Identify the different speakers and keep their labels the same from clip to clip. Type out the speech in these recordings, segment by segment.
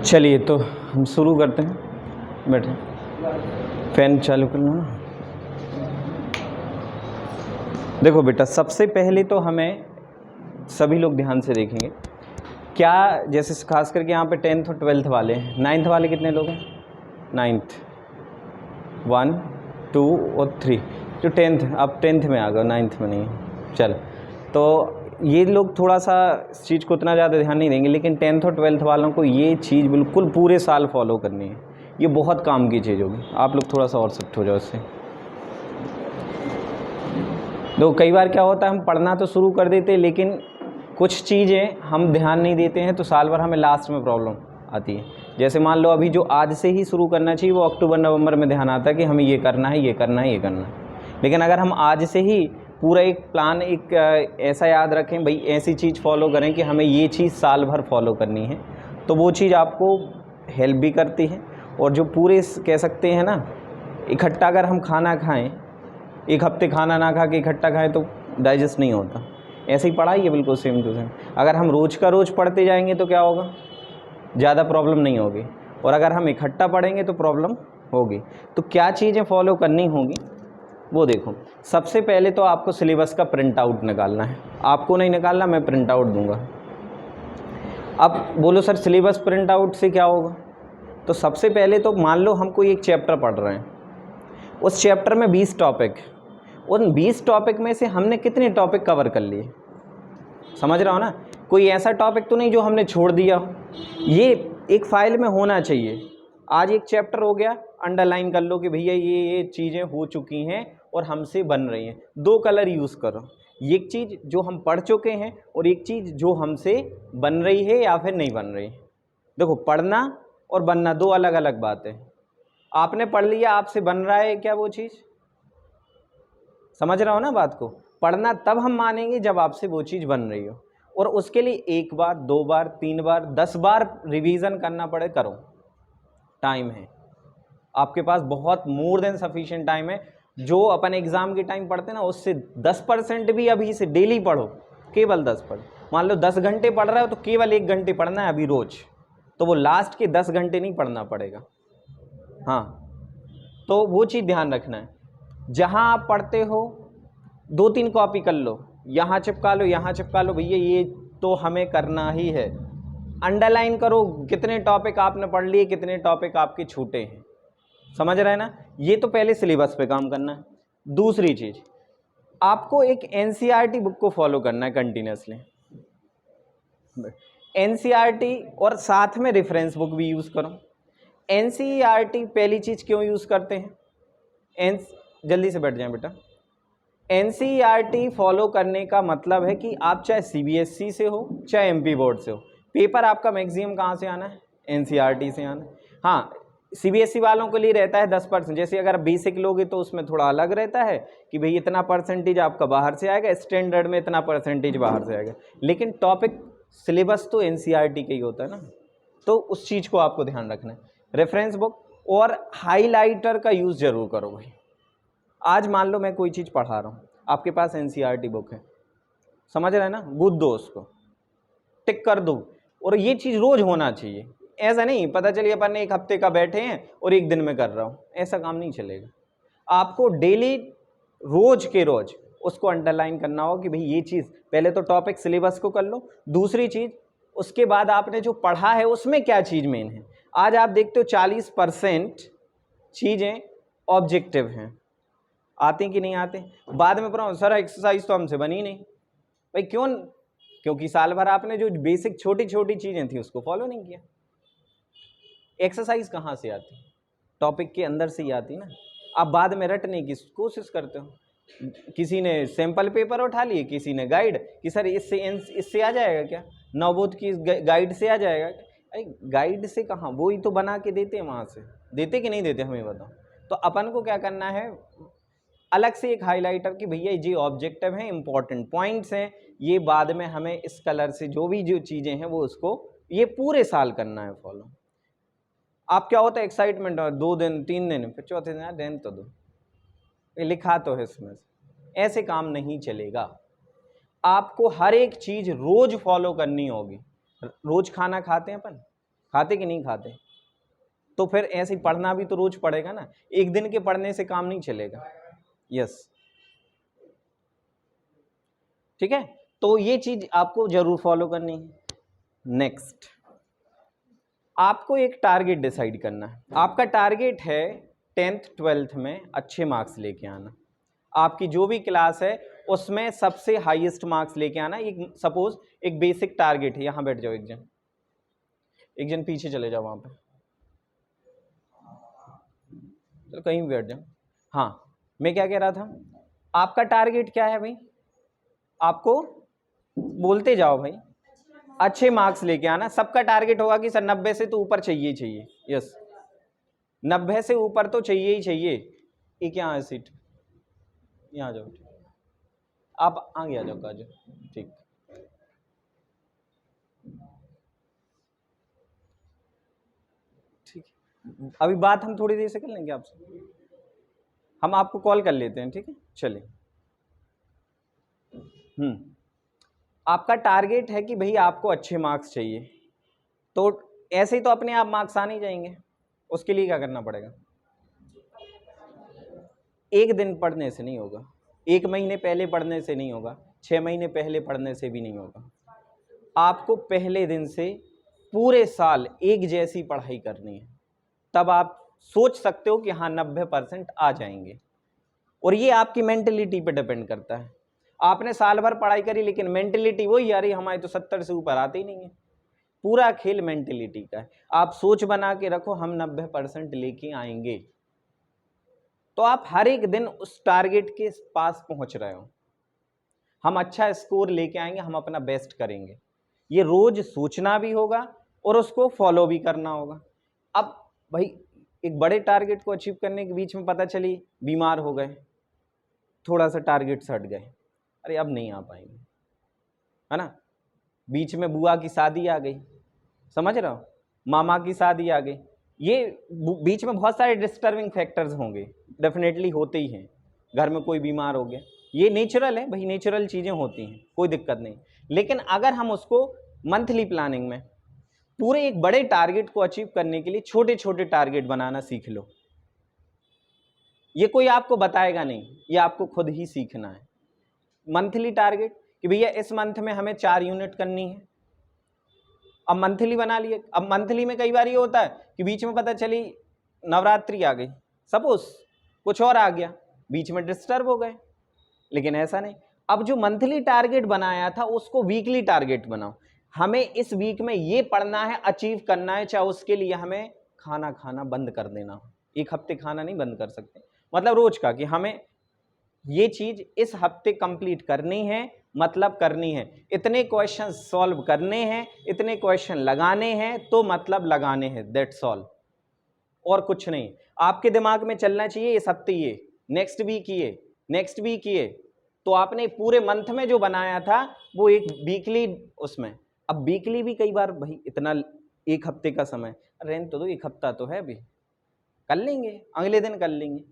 Speaker 1: चलिए तो हम शुरू करते हैं। बैठे, फैन चालू कर लो ना। देखो बेटा, सबसे पहले तो हमें सभी लोग ध्यान से देखेंगे क्या, जैसे खास करके यहाँ पे 10th और 12th वाले हैं। 9th वाले कितने लोग हैं? 9th 1 2 और 3। जो 10th, अब 10th में आ गए, 9th में नहीं। चल, तो ये लोग थोड़ा सा इस चीज़ को उतना ज़्यादा ध्यान नहीं देंगे, लेकिन 10th और 12th वालों को ये चीज़ बिल्कुल पूरे साल फॉलो करनी है। ये बहुत काम की चीज़ होगी। आप लोग थोड़ा सा और शिफ्ट हो जाओ इससे। देखो, कई बार क्या होता है, हम पढ़ना तो शुरू कर देते हैं, लेकिन कुछ चीज़ें हम ध्यान नहीं देते हैं, तो साल भर हमें लास्ट में प्रॉब्लम आती है। जैसे मान लो अभी जो आज से ही शुरू करना चाहिए, वो अक्टूबर नवंबर में ध्यान आता है कि हमें ये करना है, ये करना है, ये करना है। लेकिन अगर हम आज से ही पूरा एक प्लान, एक ऐसा याद रखें, भाई ऐसी चीज़ फॉलो करें कि हमें ये चीज़ साल भर फॉलो करनी है, तो वो चीज़ आपको हेल्प भी करती है। और जो पूरे कह सकते हैं ना, इकट्ठा अगर हम खाना खाएं, एक हफ्ते खाना ना खा के इकट्ठा खाएं तो डाइजेस्ट नहीं होता। ऐसे ही पढ़ाई है बिल्कुल सेम टू सेम। अगर हम रोज़ का रोज़ पढ़ते जाएंगे तो क्या होगा, ज़्यादा प्रॉब्लम नहीं होगी। और अगर हम इकट्ठा पढ़ेंगे तो प्रॉब्लम होगी। तो क्या चीज़ें फॉलो करनी होंगी वो देखो। सबसे पहले तो आपको सिलेबस का प्रिंट आउट निकालना है। आपको नहीं निकालना, मैं प्रिंट आउट दूंगा। अब बोलो सर सिलेबस प्रिंट आउट से क्या होगा? तो सबसे पहले तो मान लो हम कोई एक चैप्टर पढ़ रहे हैं, उस चैप्टर में 20 टॉपिक, उन 20 टॉपिक में से हमने कितने टॉपिक कवर कर लिए? समझ रहा हो ना? कोई ऐसा टॉपिक तो नहीं जो हमने छोड़ दिया हो। ये एक फाइल में होना चाहिए। आज एक चैप्टर हो गया, अंडरलाइन कर लो कि भैया ये चीज़ें हो चुकी हैं और हमसे बन रही हैं। 2 कलर यूज़ करो, एक चीज़ जो हम पढ़ चुके हैं और एक चीज़ जो हमसे बन रही है या फिर नहीं बन रही। देखो, पढ़ना और बनना 2 अलग अलग बात है। आपने पढ़ लिया, आपसे बन रहा है क्या वो चीज़? समझ रहा हो ना बात को? पढ़ना तब हम मानेंगे जब आपसे वो चीज़ बन रही हो, और उसके लिए 1 बार 2 बार 3 बार 10 बार रिवीजन करना पड़े, करो। टाइम है आपके पास, बहुत मोर देन सफिशिएंट टाइम है। जो अपन एग्ज़ाम के टाइम पढ़ते हैं ना, उससे 10% भी अभी से डेली पढ़ो, केवल 10 पढ़ो। मान लो 10 घंटे पढ़ रहे हो तो केवल 1 घंटे पढ़ना है अभी रोज, तो वो लास्ट के 10 घंटे नहीं पढ़ना पड़ेगा। हाँ, तो वो चीज़ ध्यान रखना है। जहाँ आप पढ़ते हो 2-3 कॉपी कर लो, यहाँ चिपका लो, यहाँ चिपका लो, भैया ये तो हमें करना ही है। अंडरलाइन करो कितने टॉपिक आपने पढ़ लिए, कितने टॉपिक आपके छूटे हैं। समझ रहे हैं ना? ये तो पहले सिलेबस पे काम करना है। दूसरी चीज़, आपको एक एनसीईआरटी बुक को फॉलो करना है कंटिन्यूसली। एनसीईआरटी और साथ में रेफरेंस बुक भी यूज़ करो। एनसीईआरटी पहली चीज़ क्यों यूज़ करते हैं? जल्दी से बैठ जाएं बेटा। एनसीईआरटी फॉलो करने का मतलब है कि आप चाहे सीबीएसई से हो चाहे एमपी बोर्ड से हो, पेपर आपका मैक्सिमम कहाँ से आना है? एनसीईआरटी से आना है। हाँ, सीबीएसई वालों के लिए रहता है 10%। जैसे अगर बेसिक लोगे तो उसमें थोड़ा अलग रहता है कि भाई इतना परसेंटेज आपका बाहर से आएगा, स्टैंडर्ड में इतना परसेंटेज बाहर से आएगा, लेकिन टॉपिक सिलेबस तो एनसीईआरटी का ही होता है ना। तो उस चीज़ को आपको ध्यान रखना है। रेफरेंस बुक और हाईलाइटर का यूज़ जरूर करो भाई। आज मान लो मैं कोई चीज़ पढ़ा रहा हूँ, आपके पास एनसीईआरटी बुक है, समझ रहे हैं ना? गुद दो, उसको टिक कर दो। और ये चीज़ रोज होना चाहिए। ऐसा नहीं पता चलिए अपन ने 1 हफ्ते का बैठे हैं और 1 दिन में कर रहा हूँ, ऐसा काम नहीं चलेगा। आपको डेली रोज के रोज उसको अंडरलाइन करना हो कि भाई ये चीज़, पहले तो टॉपिक सिलेबस को कर लो, दूसरी चीज़ उसके बाद आपने जो पढ़ा है उसमें क्या चीज़ मेन है। आज आप देखते हो 40% चीज़ें ऑब्जेक्टिव हैं, आते कि नहीं आते? बाद में पढ़ो सर एक्सरसाइज तो हमसे बनी नहीं। भाई क्यों? क्योंकि साल भर आपने जो बेसिक छोटी छोटी चीज़ें थी उसको फॉलो नहीं किया। एक्सरसाइज कहाँ से आती? टॉपिक के अंदर से ही आती ना। आप बाद में रटने की कोशिश करते हो। किसी ने सैंपल पेपर उठा लिए, किसी ने गाइड, कि सर इससे आ जाएगा क्या, नवबोध की गाइड से आ जाएगा? अरे गाइड से कहाँ, वो ही तो बना के देते हैं, वहाँ से देते कि नहीं देते हमें बताओ। तो अपन को क्या करना है, अलग से एक हाइलाइटर कि भैया ये ऑब्जेक्टिव हैं, इंपॉर्टेंट पॉइंट्स हैं, ये बाद में हमें इस कलर से जो भी जो चीज़ें हैं वो उसको ये पूरे साल करना है फॉलो। आप क्या होता है एक्साइटमेंट, 2 दिन 3 दिन, फिर चौथे दिन रहने तो दो, लिखा तो है इसमें से। ऐसे काम नहीं चलेगा। आपको हर एक चीज़ रोज फॉलो करनी होगी। रोज खाना खाते हैं अपन, खाते कि नहीं खाते? तो फिर ऐसे ही पढ़ना भी तो रोज पड़ेगा ना, एक दिन के पढ़ने से काम नहीं चलेगा। यस, ठीक है, तो ये चीज आपको जरूर फॉलो करनी है। नेक्स्ट, आपको एक टारगेट डिसाइड करना है। आपका टारगेट है 10th 12th में अच्छे मार्क्स लेके आना। आपकी जो भी क्लास है उसमें सबसे हाईएस्ट मार्क्स लेके आना। एक सपोज एक बेसिक टारगेट है, यहां बैठ जाओ, एक जन पीछे चले जाओ, वहां पे चलो कहीं भी बैठ जाओ। हाँ, मैं क्या कह रहा था, आपका टारगेट क्या है भाई? आपको बोलते जाओ भाई, अच्छे मार्क्स लेके आना। सबका टारगेट होगा कि सर 90 से तो ऊपर चाहिए ही चाहिए। यस, 90 से ऊपर तो चाहिए ही चाहिए। ये क्या है सीट, यहाँ आ जाओ, आप आगे आ जाओ, काजो, ठीक। ठीक है, अभी बात हम थोड़ी देर से कर लेंगे आपसे, हम आपको कॉल कर लेते हैं, ठीक है, चलिए। आपका टारगेट है कि भाई आपको अच्छे मार्क्स चाहिए, तो ऐसे ही तो अपने आप मार्क्स आ नहीं जाएंगे। उसके लिए क्या करना पड़ेगा? एक दिन पढ़ने से नहीं होगा, एक महीने पहले पढ़ने से नहीं होगा, 6 महीने पहले पढ़ने से भी नहीं होगा। आपको पहले दिन से पूरे साल एक जैसी पढ़ाई करनी है, तब आप सोच सकते हो कि हाँ 90% आ जाएंगे। और ये आपकी मेंटलिटी पे डिपेंड करता है। आपने साल भर पढ़ाई करी लेकिन मेंटलिटी वही, यार हमारे तो 70 से ऊपर आते ही नहीं है। पूरा खेल मेंटलिटी का है। आप सोच बना के रखो हम 90% लेके आएंगे, तो आप हर एक दिन उस टारगेट के पास पहुंच रहे हो। हम अच्छा स्कोर लेके आएंगे, हम अपना बेस्ट करेंगे। ये रोज सोचना भी होगा और उसको फॉलो भी करना होगा। अब भाई एक बड़े टारगेट को अचीव करने के बीच में पता चली बीमार हो गए, थोड़ा सा टारगेट से हट गए, अरे अब नहीं आ पाएंगे, है ना। बीच में बुआ की शादी आ गई, समझ रहे हो, मामा की शादी आ गई, ये बीच में बहुत सारे डिस्टर्बिंग फैक्टर्स होंगे, डेफिनेटली होते ही हैं। घर में कोई बीमार हो गया, ये नेचुरल है भाई, नेचुरल चीज़ें होती हैं, कोई दिक्कत नहीं। लेकिन अगर हम उसको मंथली प्लानिंग में पूरे एक बड़े टारगेट को अचीव करने के लिए छोटे छोटे टारगेट बनाना सीख लो। ये कोई आपको बताएगा नहीं, ये आपको खुद ही सीखना है। मंथली टारगेट कि भैया इस मंथ में हमें 4 यूनिट करनी है, अब मंथली बना लिए। अब मंथली में कई बार ये होता है कि बीच में पता चली नवरात्रि आ गई, सपोज कुछ और आ गया, बीच में डिस्टर्ब हो गए। लेकिन ऐसा नहीं, अब जो मंथली टारगेट बनाया था उसको वीकली टारगेट बनाओ। हमें इस वीक में ये पढ़ना है, अचीव करना है, चाहे उसके लिए हमें खाना खाना बंद कर देना हो। एक हफ्ते खाना नहीं बंद कर सकते, मतलब रोज का, कि हमें ये चीज इस हफ्ते कंप्लीट करनी है, मतलब करनी है। इतने क्वेश्चन सॉल्व करने हैं, इतने क्वेश्चन लगाने हैं, तो मतलब लगाने हैं, दैट्स ऑल, और कुछ नहीं। आपके दिमाग में चलना चाहिए इस हफ्ते ये, नेक्स्ट वीक ये, नेक्स्ट वीक ये। तो आपने पूरे मंथ में जो बनाया था वो एक वीकली उसमें। अब वीकली भी कई बार भाई इतना एक हफ्ते का समय, रेंट तो दो, एक हफ्ता तो है, अभी कर लेंगे, अगले दिन कर लेंगे,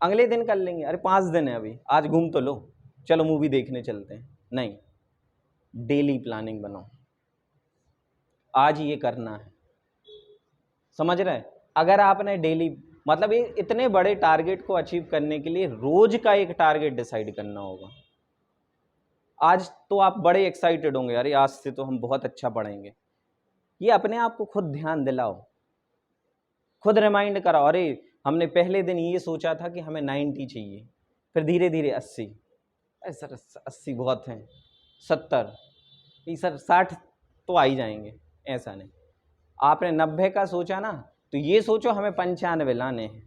Speaker 1: अगले दिन कर लेंगे, अरे 5 दिन है अभी, आज घूम तो लो, चलो मूवी देखने चलते हैं। नहीं, डेली प्लानिंग बनाओ, आज ये करना है, समझ रहे हैं। अगर आपने डेली, मतलब ये इतने बड़े टारगेट को अचीव करने के लिए रोज का एक टारगेट डिसाइड करना होगा। आज तो आप बड़े एक्साइटेड होंगे, अरे आज से तो हम बहुत अच्छा पढ़ेंगे। ये अपने आप को खुद ध्यान दिलाओ, खुद रिमाइंड कराओ, अरे हमने पहले दिन ये सोचा था कि हमें 90 चाहिए, फिर धीरे धीरे 80, अरे सर 80 बहुत हैं, 70, ये सर 60 तो आ ही जाएंगे। ऐसा नहीं, आपने 90 का सोचा ना, तो ये सोचो हमें 95 लाने हैं,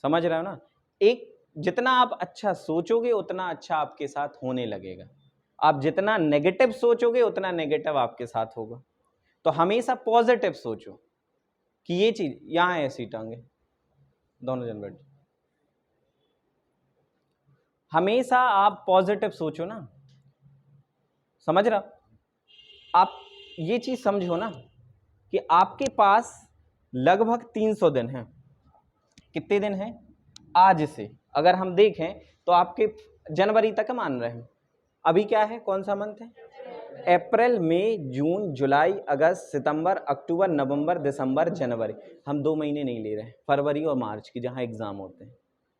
Speaker 1: समझ रहे हो ना। एक जितना आप अच्छा सोचोगे उतना अच्छा आपके साथ होने लगेगा। आप जितना नेगेटिव सोचोगे उतना नेगेटिव आपके साथ होगा। तो हमेशा पॉजिटिव सोचो कि ये चीज यहाँ है, ऐसी टांगे दोनों जन बैठ, हमेशा आप पॉजिटिव सोचो ना, समझ रहा। आप ये चीज समझो ना कि आपके पास लगभग 300 दिन हैं। कितने दिन हैं? आज से अगर हम देखें तो आपके जनवरी तक मान रहे हैं, अभी क्या है, कौन सा मंथ है, अप्रैल, मई, जून, जुलाई, अगस्त, सितंबर, अक्टूबर, नवंबर, दिसंबर, जनवरी। हम 2 महीने नहीं ले रहे हैं, फरवरी और मार्च की जहाँ एग्ज़ाम होते हैं।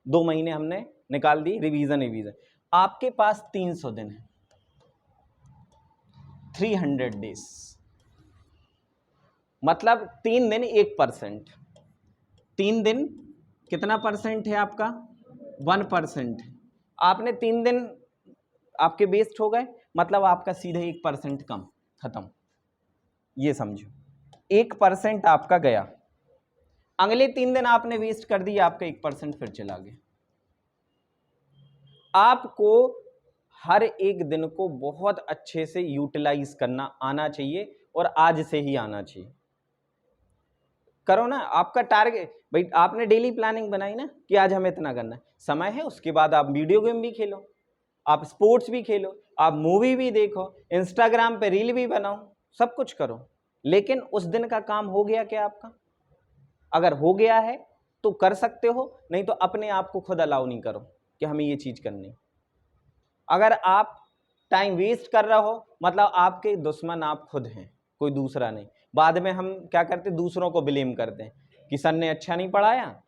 Speaker 1: 2 महीने हमने निकाल दी रिवीजन। आपके पास 300 दिन है, 300 डेज, मतलब 3 दिन 1%। 3 दिन कितना परसेंट है आपका? 1%। आपने 3 दिन आपके वेस्ट हो गए, मतलब आपका सीधे 1% कम, खत्म। ये समझो 1% आपका गया, अगले 3 दिन आपने वेस्ट कर दिया, आपका 1% फिर चला गया। आपको हर एक दिन को बहुत अच्छे से यूटिलाइज करना आना चाहिए, और आज से ही आना चाहिए। करो ना, आपका टारगेट, भाई आपने डेली प्लानिंग बनाई ना कि आज हमें इतना करना है, समय है, उसके बाद आप वीडियो गेम भी खेलो, आप स्पोर्ट्स भी खेलो, आप मूवी भी देखो, इंस्टाग्राम पे रील भी बनाओ, सब कुछ करो, लेकिन उस दिन का काम हो गया क्या आपका? अगर हो गया है तो कर सकते हो, नहीं तो अपने आप को खुद अलाउ नहीं करो कि हमें ये चीज़ करनी। अगर आप टाइम वेस्ट कर रहे हो, मतलब आपके दुश्मन आप खुद हैं, कोई दूसरा नहीं। बाद में हम क्या करते, दूसरों को ब्लेम करते हैं कि सर ने अच्छा नहीं पढ़ाया,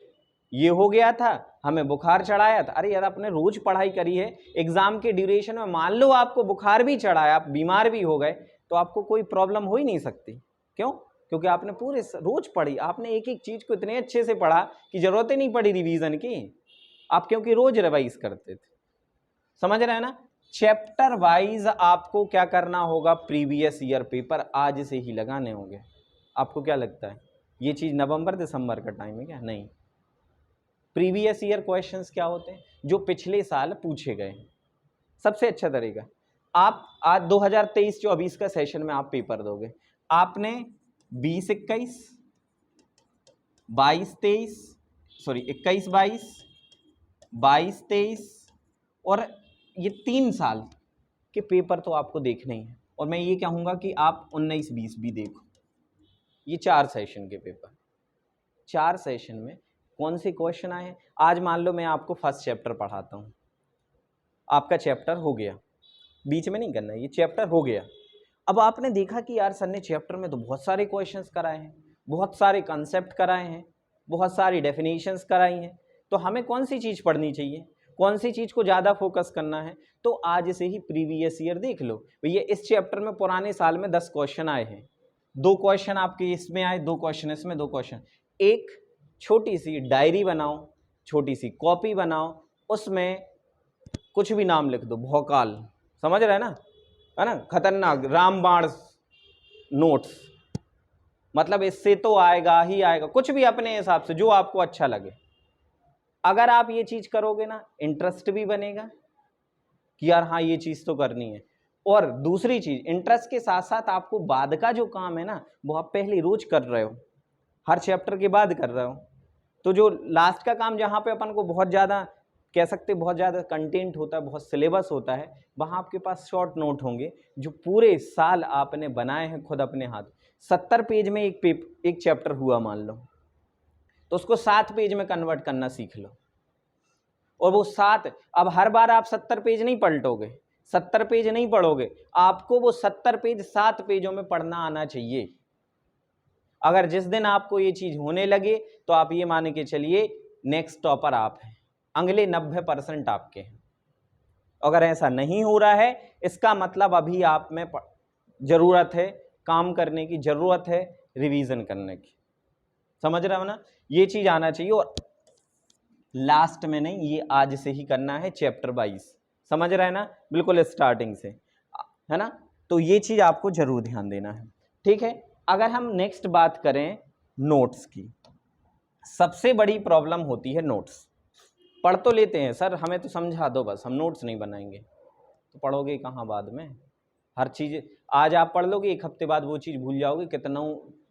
Speaker 1: ये हो गया था, हमें बुखार चढ़ाया था। अरे यार, आपने रोज पढ़ाई करी है, एग्जाम के ड्यूरेशन में मान लो आपको बुखार भी चढ़ाया, आप बीमार भी हो गए, तो आपको कोई प्रॉब्लम हो ही नहीं सकती। क्यों? क्योंकि आपने पूरे रोज पढ़ी, आपने एक एक चीज को इतने अच्छे से पढ़ा कि जरूरत ही नहीं पड़ी रिवीजन की, आप क्योंकि रोज रिवाइज करते थे। समझ रहे हैं ना? चैप्टर वाइज आपको क्या करना होगा, प्रीवियस ईयर पेपर आज से ही लगाने होंगे। आपको क्या लगता है ये चीज नवंबर दिसंबर का टाइम है क्या? नहीं, प्रीवियस ईयर क्वेश्चंस क्या होते हैं, जो पिछले साल पूछे गए। सबसे अच्छा तरीका, आप आज 2023-24 का सेशन में आप पेपर दोगे, आपने 20-21, 22-23, सॉरी 21-22, 22-23 और ये 3 साल के पेपर तो आपको देखने ही है। और मैं ये कहूँगा कि आप 19-20 भी देखो, ये 4 सेशन के पेपर। 4 सेशन में कौन से क्वेश्चन आए हैं? आज मान लो मैं आपको फर्स्ट चैप्टर पढ़ाता हूँ, आपका चैप्टर हो गया, बीच में नहीं करना है, ये चैप्टर हो गया। अब आपने देखा कि यार सर ने चैप्टर में तो बहुत सारे क्वेश्चंस कराए हैं, बहुत सारे कंसेप्ट कराए हैं, बहुत सारी डेफिनेशंस कराई हैं, तो हमें कौन सी चीज़ पढ़नी चाहिए, कौन सी चीज़ को ज़्यादा फोकस करना है? तो आज से ही प्रीवियस ईयर देख लो भैया, इस चैप्टर में पुराने साल में 10 क्वेश्चन आए हैं, 2 क्वेश्चन आपके इसमें आए, 2 क्वेश्चन इसमें, 2 क्वेश्चन। एक छोटी सी डायरी बनाओ, छोटी सी कॉपी बनाओ, उसमें कुछ भी नाम लिख दो, भौकाल, समझ रहे हैं ना, है ना, खतरनाक रामबाण नोट्स, मतलब इससे तो आएगा ही आएगा, कुछ भी अपने हिसाब से जो आपको अच्छा लगे। अगर आप ये चीज करोगे ना, इंटरेस्ट भी बनेगा कि यार हाँ ये चीज तो करनी है, और दूसरी चीज, इंटरेस्ट के साथ साथ आपको बाद का जो काम है ना, वो आप पहले रोज कर रहे हो, हर चैप्टर के बाद कर रहे हो, तो जो लास्ट का काम जहाँ पे अपन को बहुत ज़्यादा कह सकते, बहुत ज़्यादा कंटेंट होता है, बहुत सिलेबस होता है, वहाँ आपके पास शॉर्ट नोट होंगे जो पूरे साल आपने बनाए हैं खुद अपने हाथ। 70 पेज में एक चैप्टर हुआ मान लो, तो उसको 7 पेज में कन्वर्ट करना सीख लो, और वो 7, अब हर बार आप 70 पेज नहीं पलटोगे, 70 पेज नहीं पढ़ोगे, आपको वो 70 पेज 7 पेजों में पढ़ना आना चाहिए। अगर जिस दिन आपको ये चीज होने लगे तो आप ये मान के चलिए नेक्स्ट टॉपर आप हैं, अगले 90% आपके हैं। अगर ऐसा नहीं हो रहा है, इसका मतलब अभी आप में जरूरत है काम करने की, जरूरत है रिवीजन करने की। समझ रहे हो ना? ये चीज आना चाहिए, और लास्ट में नहीं, ये आज से ही करना है चैप्टर 22, समझ रहे हैं ना, बिल्कुल स्टार्टिंग से, है ना। तो ये चीज आपको जरूर ध्यान देना है, ठीक है। अगर हम नेक्स्ट बात करें नोट्स की, सबसे बड़ी प्रॉब्लम होती है नोट्स। पढ़ तो लेते हैं सर, हमें तो समझा दो बस, हम नोट्स नहीं बनाएंगे, तो पढ़ोगे कहाँ बाद में? हर चीज़ आज आप पढ़ लोगे, एक हफ्ते बाद वो चीज़ भूल जाओगे, कितना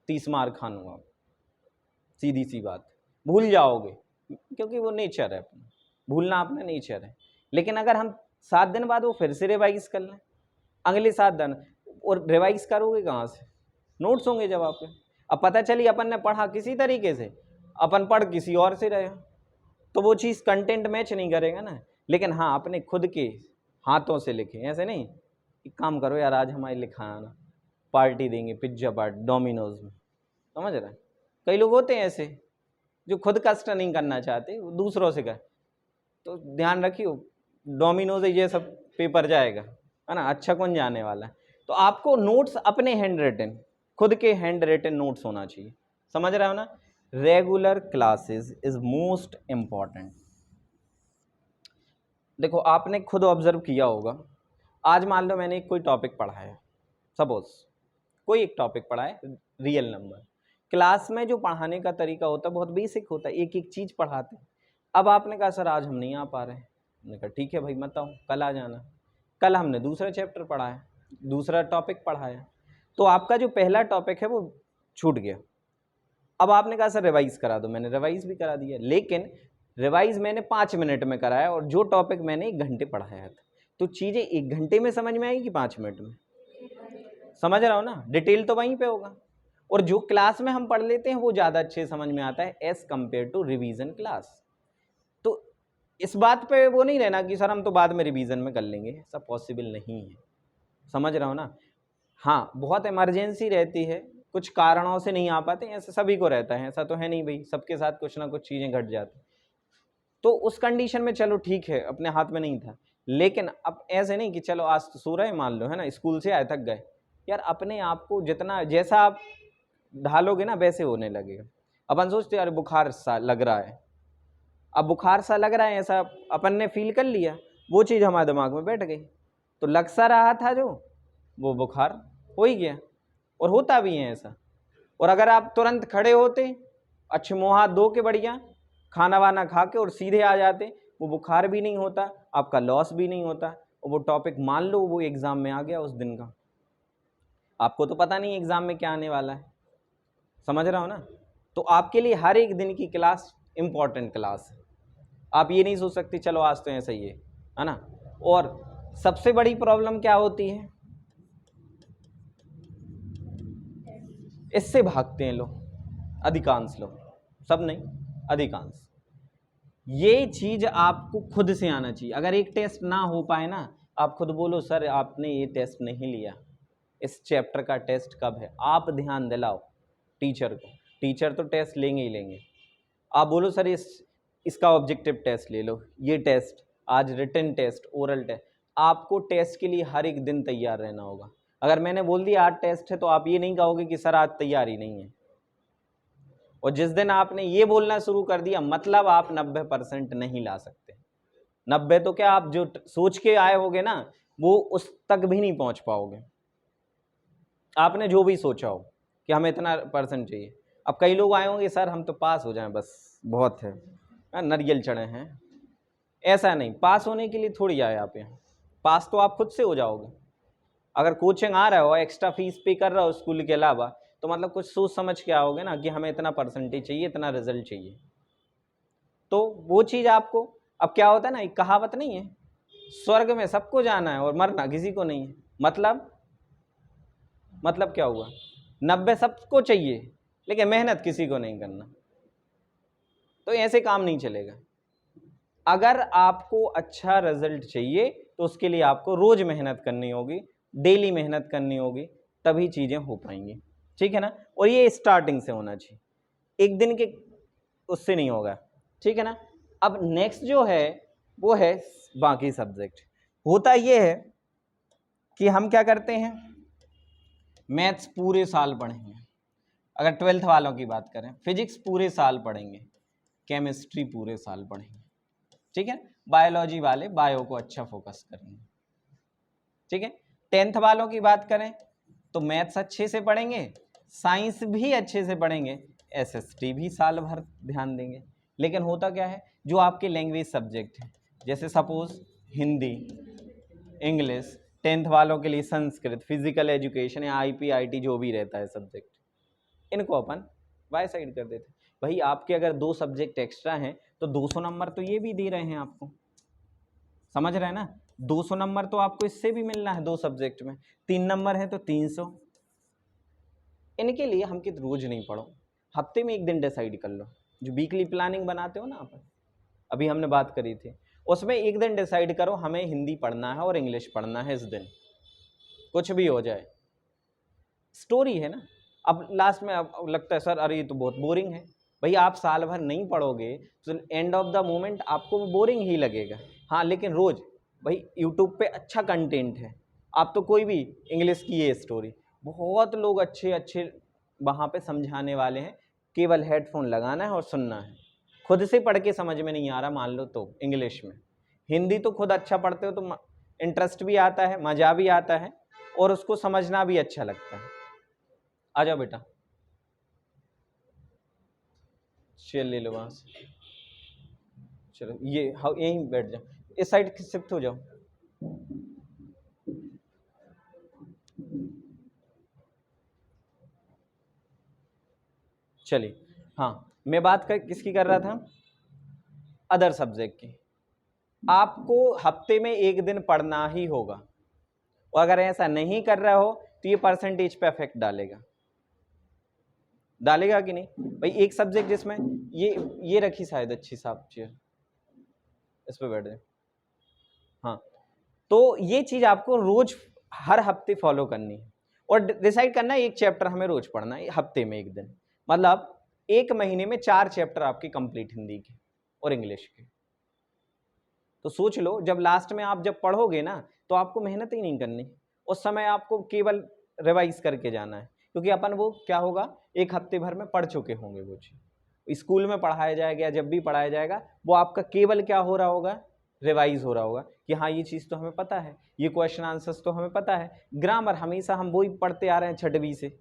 Speaker 1: 30 मार्क खानूंगा, सीधी सी बात, भूल जाओगे, क्योंकि वो नेचर है अपना, भूलना अपना नेचर है। लेकिन अगर हम 7 दिन बाद वो फिर से रिवाइज कर लें, अगले 7 दिन, और रिवाइज करोगे कहाँ से? नोट्स होंगे जब आपके। अब पता चली अपन ने पढ़ा किसी तरीके से, अपन पढ़ किसी और से रहे, तो वो चीज़ कंटेंट मैच नहीं करेगा ना। लेकिन हाँ, अपने खुद के हाथों से लिखे, ऐसे नहीं एक काम करो यार, आज हमारे लिए खाना पार्टी देंगे, पिज्ज़ा पार्टी डोमिनोज में, समझ रहे हैं। कई लोग होते हैं ऐसे जो खुद कष्ट नहीं करना चाहते, वो दूसरों से कर, तो ध्यान रखियो डोमिनोज ये सब पेपर जाएगा, है ना, अच्छा कौन जाने वाला है। तो आपको नोट्स अपने हैंड रिटन, खुद के हैंड रिटन नोट्स होना चाहिए, समझ रहे हो ना। Regular classes is most important. देखो आपने खुद ऑब्जर्व किया होगा, आज मान लो मैंने कोई टॉपिक पढ़ा है, सपोज कोई एक टॉपिक पढ़ा है रियल नंबर, क्लास में जो पढ़ाने का तरीका होता है बहुत बेसिक होता है, एक एक चीज़ पढ़ाते हैं। अब आपने कहा सर आज हम नहीं आ पा रहे हैं, मैंने कहा ठीक है भाई मत आओ, कल आ जाना। कल हमने दूसरा चैप्टर पढ़ा है, दूसरा टॉपिक पढ़ा है, तो आपका जो पहला टॉपिक है वो छूट गया। अब आपने कहा सर रिवाइज करा दो, मैंने रिवाइज भी करा दिया, लेकिन रिवाइज मैंने 5 मिनट में कराया और जो टॉपिक मैंने 1 घंटे पढ़ाया था। तो चीज़ें 1 घंटे में समझ में आएगी 5 मिनट में, समझ रहा हो ना, डिटेल तो वहीं पे होगा। और जो क्लास में हम पढ़ लेते हैं वो ज़्यादा अच्छे समझ में आता है as compare to revision class. तो इस बात पे वो नहीं रहना कि सर हम तो बाद में रिवीजन में कर लेंगे, ऐसा पॉसिबल नहीं है, समझ रहा हो ना। हाँ बहुत इमरजेंसी रहती है, कुछ कारणों से नहीं आ पाते, ऐसा सभी को रहता है, ऐसा तो है नहीं भाई, सबके साथ कुछ ना कुछ चीज़ें घट जाती, तो उस कंडीशन में चलो ठीक है अपने हाथ में नहीं था। लेकिन अब ऐसे नहीं कि चलो आज तो सो रहे मान लो, है ना, स्कूल से आए थक गए, यार अपने आप को जितना जैसा आप ढालोगे ना वैसे होने लगेगा। अपन सोचते यार बुखार सा लग रहा है, अब बुखार सा लग रहा है ऐसा अपन ने फील कर लिया, वो चीज़ हमारे दिमाग में बैठ गई, तो लग सा रहा था जो वो बुखार हो ही गया, और होता भी है ऐसा। और अगर आप तुरंत खड़े होते, अच्छे मुँह हाथ धो के बढ़िया खाना वाना खा के और सीधे आ जाते, वो बुखार भी नहीं होता, आपका लॉस भी नहीं होता, और वो टॉपिक मान लो वो एग्ज़ाम में आ गया उस दिन का, आपको तो पता नहीं एग्ज़ाम में क्या आने वाला है, समझ रहा हो ना। तो आपके लिए हर एक दिन की क्लास इम्पॉर्टेंट क्लास है, आप ये नहीं सोच सकते चलो आज तो ऐसा ही है ना। और सबसे बड़ी प्रॉब्लम क्या होती है, इससे भागते हैं लोग, अधिकांश लोग, सब नहीं अधिकांश। ये चीज़ आपको खुद से आना चाहिए। अगर एक टेस्ट ना हो पाए ना, आप खुद बोलो सर आपने ये टेस्ट नहीं लिया, इस चैप्टर का टेस्ट कब है, आप ध्यान दिलाओ टीचर को, टीचर तो टेस्ट लेंगे ही लेंगे। आप बोलो सर इसका ऑब्जेक्टिव टेस्ट ले लो, ये टेस्ट आज रिटन टेस्ट ओरल टेस्ट, आपको टेस्ट के लिए हर एक दिन तैयार रहना होगा। अगर मैंने बोल दिया आज टेस्ट है तो आप ये नहीं कहोगे कि सर आज तैयारी नहीं है, और जिस दिन आपने ये बोलना शुरू कर दिया मतलब आप 90% नहीं ला सकते। 90 तो क्या, आप जो सोच के आए होगे ना वो उस तक भी नहीं पहुंच पाओगे, आपने जो भी सोचा हो कि हमें इतना % चाहिए। अब कई लोग आए होंगे सर हम तो पास हो जाएं बस बहुत है, नरियल चढ़े हैं, ऐसा नहीं, पास होने के लिए थोड़ी आए आप यहाँ, पास तो आप खुद से हो जाओगे। अगर कोचिंग आ रहा हो, एक्स्ट्रा फीस पे कर रहा हो स्कूल के अलावा, तो मतलब कुछ सोच समझ के आओगे ना कि हमें इतना % चाहिए, इतना रिजल्ट चाहिए, तो वो चीज़ आपको। अब क्या होता है ना, एक कहावत नहीं है, स्वर्ग में सबको जाना है और मरना किसी को नहीं है, मतलब क्या हुआ, 90 सबको चाहिए लेकिन मेहनत किसी को नहीं करना, तो ऐसे काम नहीं चलेगा। अगर आपको अच्छा रिजल्ट चाहिए तो उसके लिए आपको रोज मेहनत करनी होगी, डेली मेहनत करनी होगी, तभी चीज़ें हो पाएंगी, ठीक है ना। और ये स्टार्टिंग से होना चाहिए, एक दिन के उससे नहीं होगा, ठीक है ना। अब नेक्स्ट जो है वो है बाकी सब्जेक्ट। होता ये है कि हम क्या करते हैं, मैथ्स पूरे साल पढ़ेंगे, अगर 12th वालों की बात करें, फिजिक्स पूरे साल पढ़ेंगे, केमिस्ट्री पूरे साल पढ़ेंगे, ठीक है। बायोलॉजी वाले बायो को अच्छा फोकस करेंगे, ठीक है। 10th वालों की बात करें तो मैथ्स अच्छे से पढ़ेंगे, साइंस भी अच्छे से पढ़ेंगे, एसएसटी भी साल भर ध्यान देंगे। लेकिन होता क्या है, जो आपके लैंग्वेज सब्जेक्ट हैं, जैसे सपोज हिंदी, इंग्लिश, 10th वालों के लिए संस्कृत, फिजिकल एजुकेशन या आईपी आईटी जो भी रहता है सब्जेक्ट, इनको अपन बाय साइड कर देते हैं। भाई आपके अगर 2 सब्जेक्ट एक्स्ट्रा हैं तो 200 नंबर तो ये भी दे रहे हैं आपको, समझ रहे हैं ना, 200 नंबर तो आपको इससे भी मिलना है 2 सब्जेक्ट में, 3 नंबर है तो 300। इनके लिए हम कित रोज नहीं पढ़ो, हफ्ते में 1 दिन डिसाइड कर लो, जो वीकली प्लानिंग बनाते हो ना आप, अभी हमने बात करी थी, उसमें 1 दिन डिसाइड करो हमें हिंदी पढ़ना है और इंग्लिश पढ़ना है इस दिन, कुछ भी हो जाए, स्टोरी है ना। अब लास्ट में अब लगता है सर अरे ये तो बहुत बोरिंग है, भाई आप साल भर नहीं पढ़ोगे तो एंड ऑफ द मोमेंट आपको वो बोरिंग ही लगेगा। हाँ लेकिन रोज भाई यूट्यूब पे अच्छा कंटेंट है, आप तो कोई भी इंग्लिश की ये स्टोरी, बहुत लोग अच्छे अच्छे वहाँ पे समझाने वाले हैं, केवल हेडफोन लगाना है और सुनना है। खुद से पढ़ के समझ में नहीं आ रहा मान लो तो इंग्लिश में, हिंदी तो खुद अच्छा पढ़ते हो तो इंटरेस्ट भी आता है, मज़ा भी आता है और उसको समझना भी अच्छा लगता है। आ जाओ बेटा, चेयर ले लो वहाँ से, चलो ये यहीं बैठ जाओ, इस साइड शिफ्ट हो जाओ। चलिए, हाँ मैं बात किसकी कर रहा था, अदर सब्जेक्ट की। आपको हफ्ते में एक दिन पढ़ना ही होगा, और अगर ऐसा नहीं कर रहे हो तो ये परसेंटेज पे इफेक्ट डालेगा, डालेगा कि नहीं भाई। एक सब्जेक्ट जिसमें ये रखी शायद अच्छी साफ चेयर, इस पे बैठ जाए। हाँ तो ये चीज आपको रोज हर हफ्ते फॉलो करनी है और डिसाइड करना है एक चैप्टर हमें रोज पढ़ना है हफ्ते में एक दिन, मतलब एक महीने में 4 चैप्टर आपके कंप्लीट हिंदी के और इंग्लिश के। तो सोच लो जब लास्ट में आप जब पढ़ोगे ना तो आपको मेहनत ही नहीं करनी, उस समय आपको केवल रिवाइज करके जाना है, क्योंकि अपन वो क्या होगा एक हफ्ते भर में पढ़ चुके होंगे। वो चीज स्कूल में पढ़ाया जाएगा या जब भी पढ़ाया जाएगा वो आपका केवल क्या हो रहा होगा, रिवाइज हो रहा होगा कि हाँ ये चीज़ तो हमें पता है, ये क्वेश्चन आंसर्स तो हमें पता है। ग्रामर हमेशा हम वही पढ़ते आ रहे हैं, छठवीं से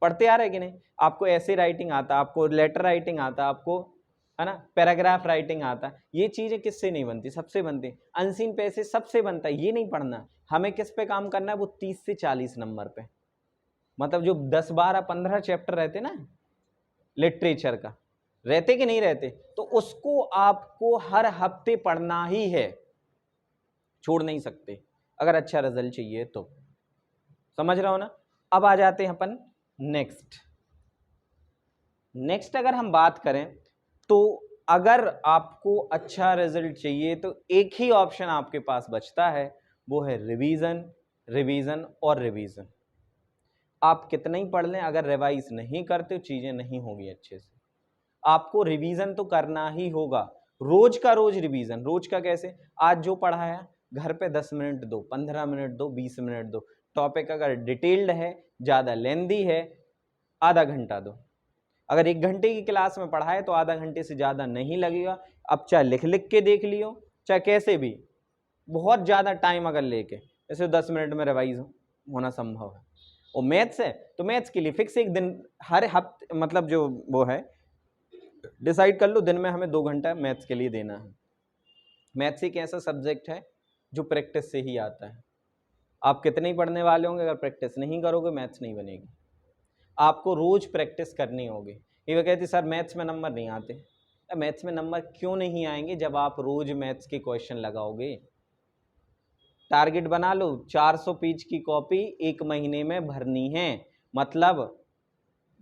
Speaker 1: पढ़ते आ रहे हैं कि नहीं। आपको ऐसे राइटिंग आता, आपको लेटर राइटिंग आता, आपको है ना पैराग्राफ राइटिंग आता, ये चीज़ें किससे नहीं बनती, सबसे बनती। अनसीन पैसे सबसे बनता है, ये नहीं पढ़ना हमें। किस पे काम करना है, वो 30 से 40 नंबर पे, मतलब जो 10 12 15 चैप्टर रहते ना लिटरेचर का, रहते कि नहीं रहते, तो उसको आपको हर हफ्ते पढ़ना ही है, छोड़ नहीं सकते अगर अच्छा रिजल्ट चाहिए तो। समझ रहे हो ना। अब आ जाते हैं अपन नेक्स्ट अगर हम बात करें तो अगर आपको अच्छा रिजल्ट चाहिए तो एक ही ऑप्शन आपके पास बचता है, वो है रिवीजन, रिवीजन और रिवीजन। आप कितना ही पढ़ लें अगर रिवाइज नहीं करते चीजें नहीं होगी अच्छे से। आपको रिवीजन तो करना ही होगा, रोज का रोज रिवीजन। रोज का कैसे, आज जो पढ़ा है घर पे 10 मिनट दो, 15 मिनट दो, 20 मिनट दो। टॉपिक अगर डिटेल्ड है, ज़्यादा लेंदी है, आधा घंटा दो। अगर 1 घंटे की क्लास में पढ़ा है तो आधा घंटे से ज़्यादा नहीं लगेगा। अब चाहे लिख लिख के देख लियो, चाहे कैसे भी, बहुत ज़्यादा टाइम अगर लेके, जैसे 10 मिनट में रिवाइज होना संभव है। और मैथ्स है तो मैथ्स के लिए फिक्स एक दिन हर हफ्ते, मतलब जो वो है डिसाइड कर लो दिन में हमें 2 घंटा मैथ्स के लिए देना है। मैथ्स एक ऐसा सब्जेक्ट है जो प्रैक्टिस से ही आता है। आप कितने ही पढ़ने वाले होंगे, अगर प्रैक्टिस नहीं करोगे मैथ्स नहीं बनेगी। आपको रोज प्रैक्टिस करनी होगी। ये वो कहती सर मैथ्स में नंबर नहीं आते, मैथ्स में नंबर क्यों नहीं आएंगे जब आप रोज मैथ्स के क्वेश्चन लगाओगे। टारगेट बना लो, 400 पेज की कॉपी 1 महीने में भरनी है, मतलब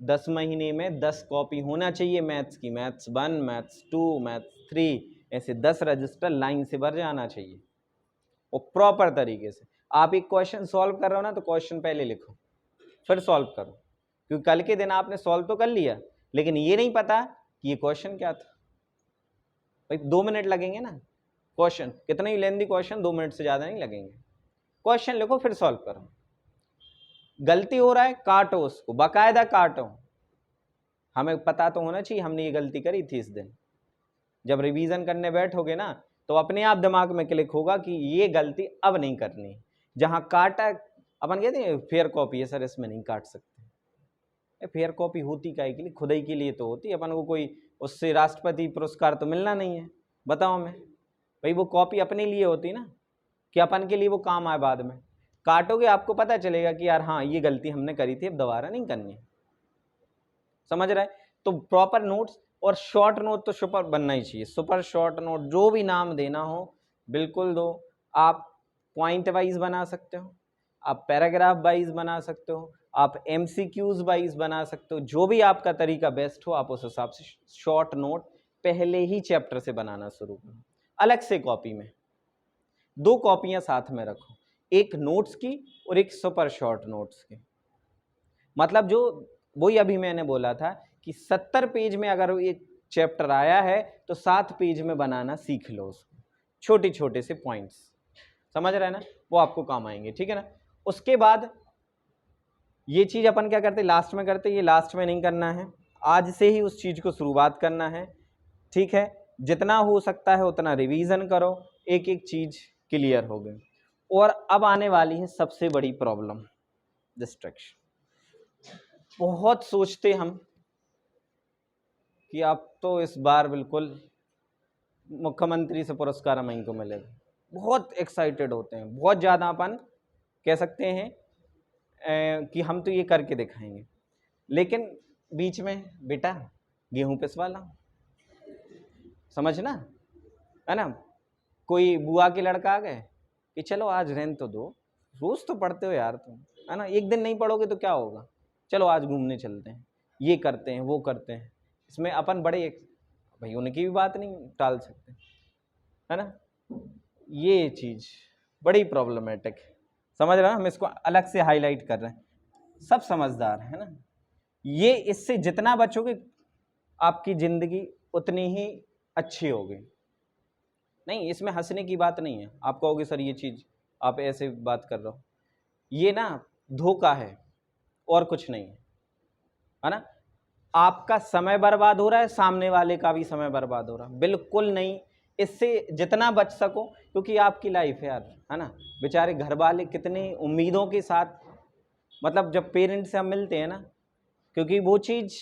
Speaker 1: 10 महीने में 10 कॉपी होना चाहिए मैथ्स की। मैथ्स 1, मैथ्स 2, मैथ्स 3, ऐसे 10 रजिस्टर लाइन से भर जाना चाहिए और प्रॉपर तरीके से। आप एक क्वेश्चन सॉल्व कर रहे हो ना तो क्वेश्चन पहले लिखो फिर सॉल्व करो, क्योंकि कल के दिन आपने सॉल्व तो कर लिया लेकिन ये नहीं पता कि ये क्वेश्चन क्या था। भाई 2 मिनट लगेंगे ना, क्वेश्चन कितना ही लेंदी क्वेश्चन 2 मिनट से ज़्यादा नहीं लगेंगे। क्वेश्चन लिखो फिर सॉल्व करो। गलती हो रहा है काटो उसको, बाकायदा काटो। हमें पता तो होना चाहिए हमने ये गलती करी थी इस दिन। जब रिवीजन करने बैठोगे ना तो अपने आप दिमाग में क्लिक होगा कि ये गलती अब नहीं करनी। जहां काटा, अपन कहते हैं फेयर कॉपी है सर इसमें नहीं काट सकते। फेयर कॉपी होती काहे के लिए, खुद ही के लिए तो होती है। अपन को कोई उससे राष्ट्रपति पुरस्कार तो मिलना नहीं है, बताओ मैं। भाई वो कॉपी अपने लिए होती ना, कि अपन के लिए वो काम आए बाद में। काटोगे आपको पता चलेगा कि यार हाँ ये गलती हमने करी थी, अब दोबारा नहीं करनी। समझ रहे। तो प्रॉपर नोट्स और शॉर्ट नोट तो सुपर बनना ही चाहिए। सुपर शॉर्ट नोट जो भी नाम देना हो बिल्कुल दो। आप पॉइंट वाइज बना सकते हो, आप पैराग्राफ वाइज बना सकते हो, आप एमसीक्यूज वाइज बना सकते हो। जो भी आपका तरीका बेस्ट हो आप उस हिसाब से शॉर्ट नोट पहले ही चैप्टर से बनाना शुरू करो। अलग से कॉपी में 2 कॉपियां साथ में रखो, एक नोट्स की और एक सुपर शॉर्ट नोट्स की। मतलब जो वही अभी मैंने बोला था कि 70 पेज में अगर एक चैप्टर आया है तो 7 पेज में बनाना सीख लो उसको, छोटे छोटे से पॉइंट्स, समझ रहे हैं ना, वो आपको काम आएंगे, ठीक है ना। उसके बाद ये चीज अपन क्या करते, लास्ट में करते, ये लास्ट में नहीं करना है, आज से ही उस चीज को शुरुआत करना है, ठीक है। जितना हो सकता है उतना रिवीजन करो, एक एक चीज क्लियर हो गई। और अब आने वाली है सबसे बड़ी प्रॉब्लम, डिस्ट्रैक्शन। बहुत सोचते हम कि अब तो इस बार बिल्कुल मुख्यमंत्री से पुरस्कार हम को मिलेगा, बहुत एक्साइटेड होते हैं, बहुत ज़्यादा अपन कह सकते हैं कि हम तो ये करके दिखाएंगे। लेकिन बीच में बेटा गेहूं पिसवाला, समझना है ना, कोई बुआ के लड़का आ गए कि चलो आज रहने तो दो, रोज तो पढ़ते हो यार तुम, है ना, एक दिन नहीं पढ़ोगे तो क्या होगा, चलो आज घूमने चलते हैं, ये करते हैं वो करते हैं। इसमें अपन बड़े भाई उनकी भी बात नहीं टाल सकते, है ना। ये चीज बड़ी प्रॉब्लमेटिक है, समझ रहे हो, हम इसको अलग से हाईलाइट कर रहे हैं, सब समझदार है ना। ये इससे जितना बचोगे आपकी जिंदगी उतनी ही अच्छी होगी। नहीं, इसमें हंसने की बात नहीं है। आप कहोगे सर ये चीज आप ऐसे बात कर रहे हो, ये ना धोखा है और कुछ नहीं है ना। आपका समय बर्बाद हो रहा है, सामने वाले का भी समय बर्बाद हो रहा है, बिल्कुल नहीं। इससे जितना बच सको, क्योंकि आपकी लाइफ है यार, है ना। बेचारे घर वाले कितनी उम्मीदों के साथ, मतलब जब पेरेंट्स से हम मिलते हैं ना, क्योंकि वो चीज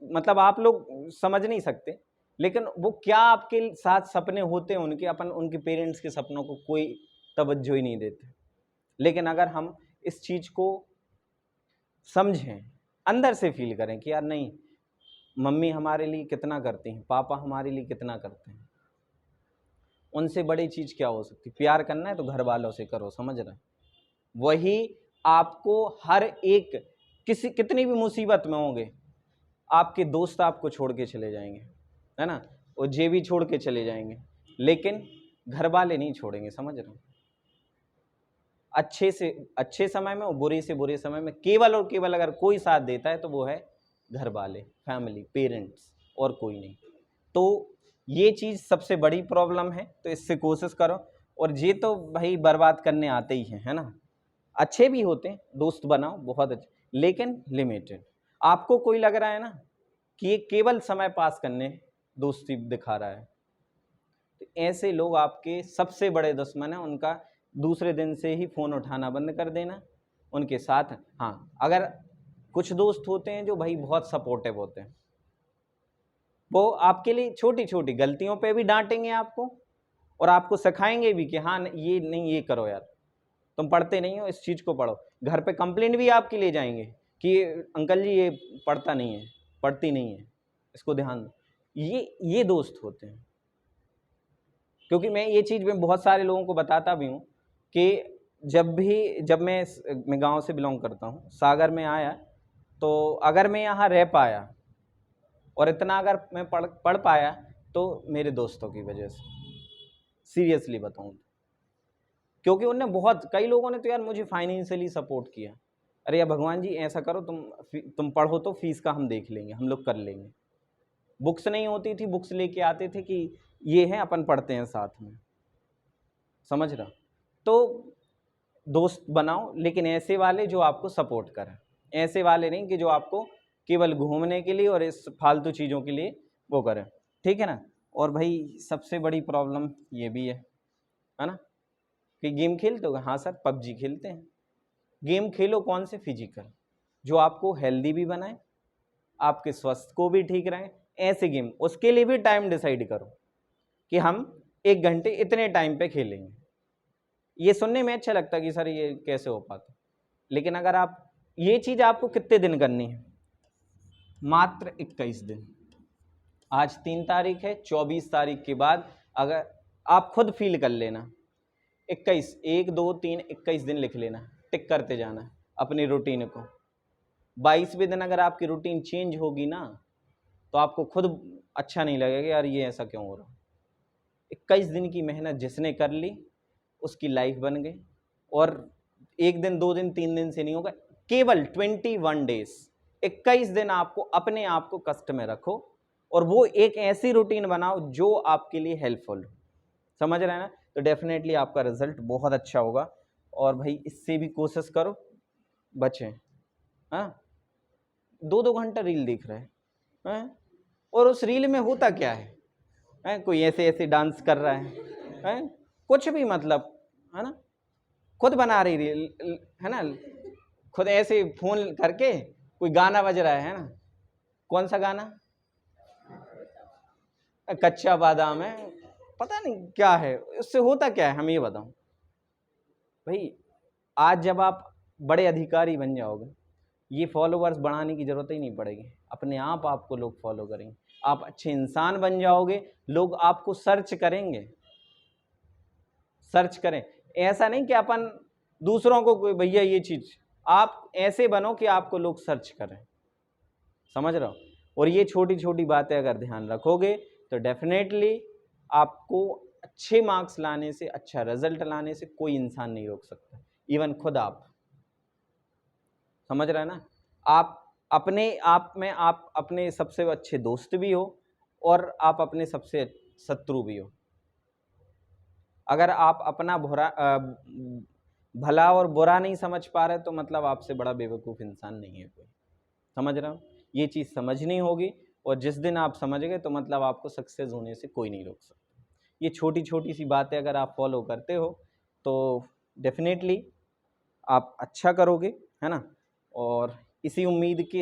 Speaker 1: मतलब आप लोग समझ नहीं सकते, लेकिन वो क्या आपके साथ सपने होते हैं उनके, अपन उनके पेरेंट्स के सपनों को कोई तवज्जो ही नहीं देते। लेकिन अगर हम इस चीज को समझें, अंदर से फील करें कि यार नहीं, मम्मी हमारे लिए कितना करती हैं, पापा हमारे लिए कितना करते हैं, उनसे बड़ी चीज क्या हो सकती। प्यार करना है तो घर वालों से करो, समझ रहे, वही आपको हर एक, कितनी भी मुसीबत में होंगे, आपके दोस्त आपको छोड़ के चले जाएंगे, है ना, और जे भी छोड़ के चले जाएंगे, लेकिन घर वाले नहीं छोड़ेंगे, समझ रहे हो। अच्छे से अच्छे समय में और बुरे से बुरे समय में केवल और केवल अगर कोई साथ देता है तो वो है घर वाले, फैमिली, पेरेंट्स, और कोई नहीं। तो ये चीज़ सबसे बड़ी प्रॉब्लम है, तो इससे कोशिश करो। और ये तो भाई बर्बाद करने आते ही हैं, है ना। अच्छे भी होते हैं, दोस्त बनाओ बहुत अच्छे, लेकिन लिमिटेड। आपको कोई लग रहा है ना कि ये केवल समय पास करने दोस्ती दिखा रहा है, तो ऐसे लोग आपके सबसे बड़े दुश्मन हैं। उनका दूसरे दिन से ही फ़ोन उठाना बंद कर देना, उनके साथ। हाँ, अगर कुछ दोस्त होते हैं जो भाई बहुत सपोर्टिव होते हैं, वो आपके लिए छोटी छोटी गलतियों पे भी डांटेंगे आपको, और आपको सिखाएंगे भी कि हाँ ये नहीं, ये करो यार, तुम पढ़ते नहीं हो, इस चीज़ को पढ़ो। घर पे कंप्लेंट भी आपके ले जाएंगे कि अंकल जी ये पढ़ता नहीं है, पढ़ती नहीं है, इसको ध्यान दो। ये दोस्त होते हैं। क्योंकि मैं ये चीज़ मैं बहुत सारे लोगों को बताता भी हूँ कि जब मैं गांव से बिलोंग करता हूँ, सागर में आया, तो अगर मैं यहाँ रह पाया और इतना अगर मैं पढ़ पाया तो मेरे दोस्तों की वजह से, सीरियसली बताऊँ, क्योंकि उनने बहुत, कई लोगों ने तो यार मुझे फाइनेंशियली सपोर्ट किया। अरे यार भगवान जी ऐसा करो, तुम पढ़ो तो फीस का हम देख लेंगे, हम लोग कर लेंगे। बुक्स नहीं होती थी, बुक्स लेके आते थे कि ये है, अपन पढ़ते हैं साथ में, समझ रहा। तो दोस्त बनाओ, लेकिन ऐसे वाले जो आपको सपोर्ट करें, ऐसे वाले नहीं कि जो आपको केवल घूमने के लिए और इस फालतू चीज़ों के लिए वो करें, ठीक है ना। और भाई सबसे बड़ी प्रॉब्लम ये भी है ना, कि गेम खेलते हो। हाँ सर, पबजी खेलते हैं। गेम खेलो कौन से, फिजिकल, जो आपको हेल्दी भी बनाए, आपके स्वास्थ्य को भी ठीक रहे, ऐसे गेम। उसके लिए भी टाइम डिसाइड करो कि हम 1 घंटे इतने टाइम पे खेलेंगे। ये सुनने में अच्छा लगता है कि सर ये कैसे हो पाता, लेकिन अगर आप ये चीज़ आपको कितने दिन करनी है, मात्र 21 दिन। आज 3 तारीख है, 24 तारीख के बाद अगर आप खुद फील कर लेना, 21, 1 2 3 21 दिन लिख लेना, टिक करते जाना अपनी रूटीन को। 22वें दिन अगर आपकी रूटीन चेंज होगी ना, तो आपको खुद अच्छा नहीं लगेगा, यार ये ऐसा क्यों हो रहा। 21 दिन की मेहनत जिसने कर ली उसकी लाइफ बन गई, और 1 दिन 2 दिन 3 दिन से नहीं होगा, केवल 21 डेज, 21 दिन आपको अपने आप को कष्ट में रखो और वो एक ऐसी रूटीन बनाओ जो आपके लिए हेल्पफुल हो, समझ रहे हैं ना। तो डेफिनेटली आपका रिजल्ट बहुत अच्छा होगा। और भाई इससे भी कोशिश करो बचें। हाँ, 2-2 घंटा रील देख रहे हैं और उस रील में होता क्या है? कोई ऐसे ऐसे डांस कर रहा है, कुछ भी, मतलब है ना, खुद बना रही रील है ना, खुद ऐसे फोन करके कोई गाना बज रहा है ना, कौन सा गाना, कच्चा बादाम है, पता नहीं क्या है, उससे होता क्या है, हम ये बताओ भाई। आज जब आप बड़े अधिकारी बन जाओगे, ये फॉलोअर्स बढ़ाने की जरूरत ही नहीं पड़ेगी, अपने आप आपको लोग फॉलो करेंगे। आप अच्छे इंसान बन जाओगे, लोग आपको सर्च करेंगे। सर्च करें, ऐसा नहीं कि अपन दूसरों को कोई भैया ये चीज, आप ऐसे बनो कि आपको लोग सर्च करें, समझ रहे हो। और ये छोटी छोटी बातें अगर ध्यान रखोगे तो डेफिनेटली आपको अच्छे मार्क्स लाने से, अच्छा रिजल्ट लाने से कोई इंसान नहीं रोक सकता, इवन खुद आप, समझ रहे हैं ना। आप अपने आप में आप अपने सबसे अच्छे दोस्त भी हो और आप अपने सबसे शत्रु भी हो। अगर आप अपना भला और बुरा नहीं समझ पा रहे तो मतलब आपसे बड़ा बेवकूफ़ इंसान नहीं है कोई, समझ रहे हो। ये चीज़ समझनी होगी और जिस दिन आप समझ गए तो मतलब आपको सक्सेस होने से कोई नहीं रोक सकता। ये छोटी छोटी सी बातें अगर आप फॉलो करते हो तो डेफिनेटली आप अच्छा करोगे, है ना। और इसी उम्मीद के